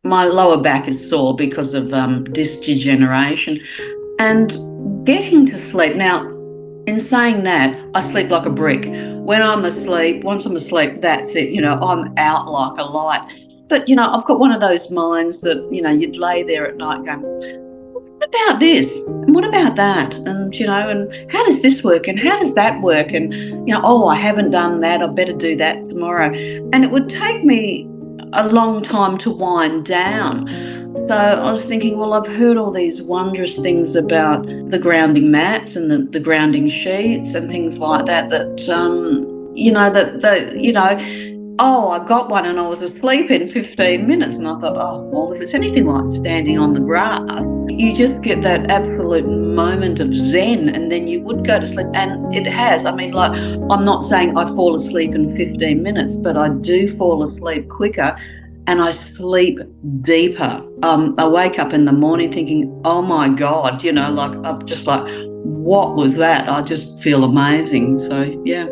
My lower back is sore because of disc degeneration. And getting to sleep, now, in saying that, I sleep like a brick. When I'm asleep, once I'm asleep, that's it. I'm out like a light. But, I've got one of those minds that, you'd lay there at night going, what about this? And what about that? And how does this work? And how does that work? And, oh, I haven't done that. I better do that tomorrow. And it would take me a long time to wind down. So I was thinking, well, I've heard all these wondrous things about the grounding mats and the grounding sheets and things like that, oh, I got one and I was asleep in 15 minutes. And I thought, oh, well, if it's anything like standing on the grass, you just get that absolute moment of zen and then you would go to sleep. And it has. I mean, like, I'm not saying I fall asleep in 15 minutes, but I do fall asleep quicker and I sleep deeper. I wake up in the morning thinking, oh, my God, I'm just like, what was that? I just feel amazing. So, yeah.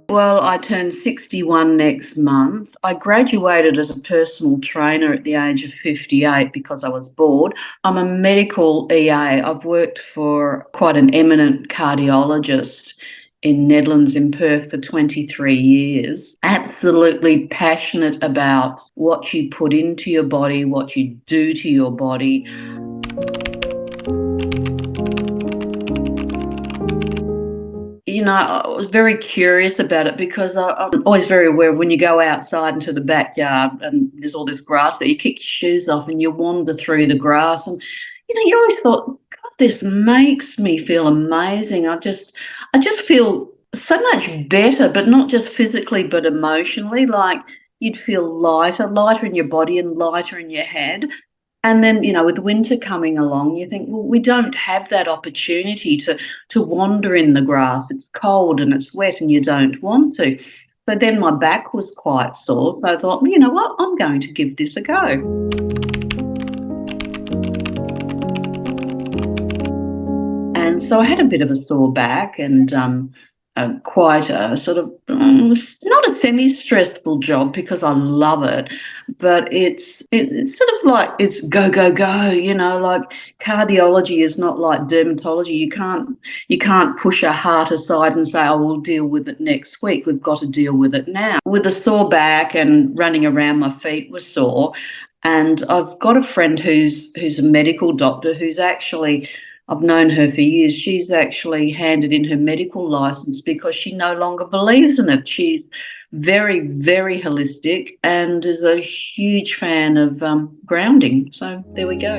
Well, I turn 61 next month. I graduated as a personal trainer at the age of 58 because I was bored. I'm a medical EA. I've worked for quite an eminent cardiologist in Netherlands in Perth for 23 years. Absolutely passionate about what you put into your body, what you do to your body. I was very curious about it because I'm always very aware of when you go outside into the backyard and there's all this grass there, you kick your shoes off and you wander through the grass and, you always thought, God, this makes me feel amazing. I just feel so much better, but not just physically, but emotionally, like you'd feel lighter in your body and lighter in your head. And then, with winter coming along, you think, well, we don't have that opportunity to wander in the grass. It's cold and it's wet and you don't want to. So then my back was quite sore. So I thought, well, you know what, I'm going to give this a go. And so I had a bit of a sore back and quite a sort of, not a semi-stressful job because I love it, but it's sort of like it's go, go, go, like cardiology is not like dermatology. You can't push a heart aside and say, oh, we'll deal with it next week. We've got to deal with it now. With a sore back and running around, my feet were sore. And I've got a friend who's a medical doctor who's actually, I've known her for years. She's actually handed in her medical license because she no longer believes in it. She's very, very holistic and is a huge fan of grounding. So there we go.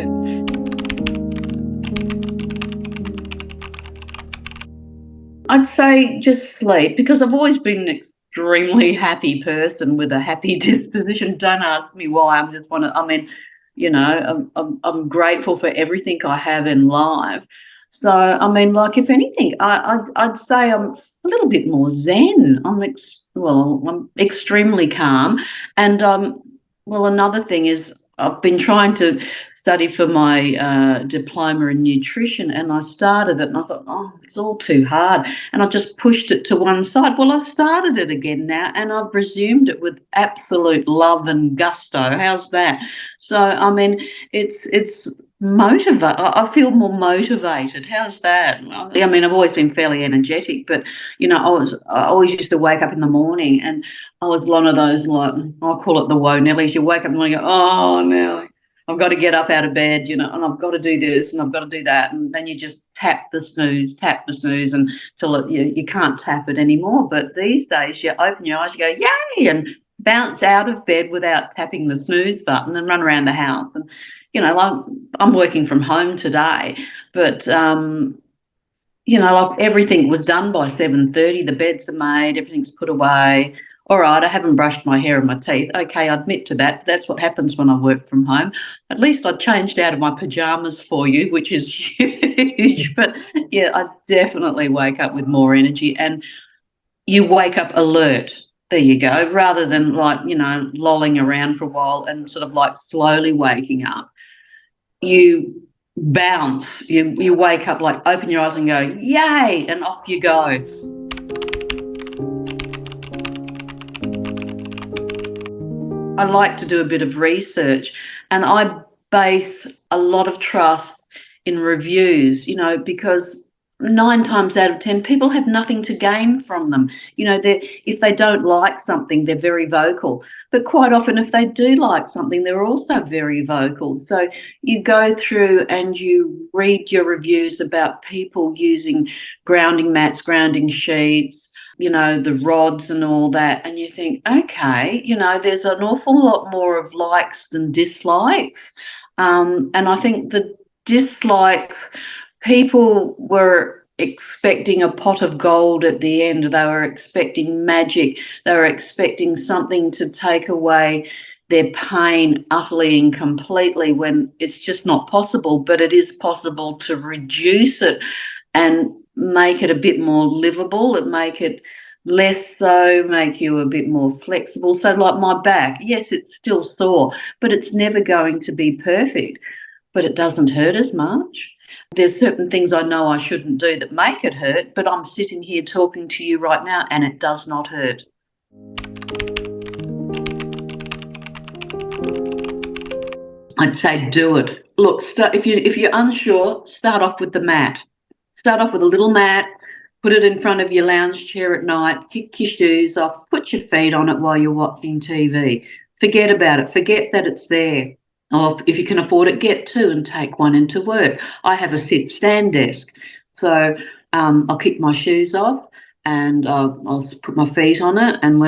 I'd say just sleep because I've always been an extremely happy person with a happy disposition. Don't ask me why. I'm grateful for everything I have in life. So, like, if anything, I'd say I'm a little bit more zen. I'm extremely calm. And, another thing is I've been trying to study for my diploma in nutrition and I started it and I thought, oh, it's all too hard. And I just pushed it to one side. Well, I started it again now and I've resumed it with absolute love and gusto. How's that? So, it's motivate. I feel more motivated. How's that? I've always been fairly energetic, but I always used to wake up in the morning, and I was one of those, like, I call it the woe Nellies. You wake up in the morning, and go, oh, Nelly, I've got to get up out of bed, and I've got to do this and I've got to do that, and then you just tap the snooze, until you can't tap it anymore. But these days, you open your eyes, you go, yay, and bounce out of bed without tapping the snooze button and run around the house. And I'm working from home today, but like everything was done by 7:30. The beds are made, everything's put away. All right, I haven't brushed my hair and my teeth. Okay, I admit to that. That's what happens when I work from home. At least I changed out of my pajamas for you, which is huge. But yeah, I definitely wake up with more energy, and you wake up alert. There you go. Rather than lolling around for a while and sort of like slowly waking up. You bounce. You wake up, like, open your eyes and go, yay, and off you go. I like to do a bit of research, and I base a lot of trust in reviews, because 9 times out of 10, people have nothing to gain from them. If they don't like something, they're very vocal. But quite often, if they do like something, they're also very vocal. So you go through and you read your reviews about people using grounding mats, grounding sheets, the rods and all that. And you think, okay, there's an awful lot more of likes than dislikes. And I think the dislikes, people were expecting a pot of gold at the end. They were expecting magic. They were expecting something to take away their pain utterly and completely, when it's just not possible. But it is possible to reduce it and make it a bit more livable, and make it less so, make you a bit more flexible. So like my back, yes, it's still sore, but it's never going to be perfect, but it doesn't hurt as much. There's certain things I know I shouldn't do that make it hurt, but I'm sitting here talking to you right now and it does not hurt. I'd say do it. Look, if you're unsure, start off with the mat. Start off with a little mat, put it in front of your lounge chair at night, kick your shoes off, put your feet on it while you're watching TV. Forget about it. Forget that it's there. Or if you can afford it, get two and take one into work. I have a sit-stand desk. So I'll kick my shoes off and I'll put my feet on it, and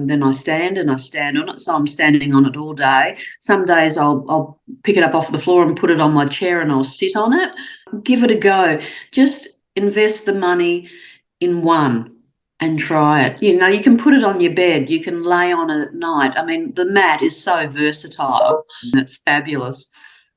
then I stand on it. So I'm standing on it all day. Some days I'll pick it up off the floor and put it on my chair and I'll sit on it. Give it a go. Just invest the money in one and try it. You can put it on your bed. You can lay on it at night. I mean, the mat is so versatile. It's fabulous.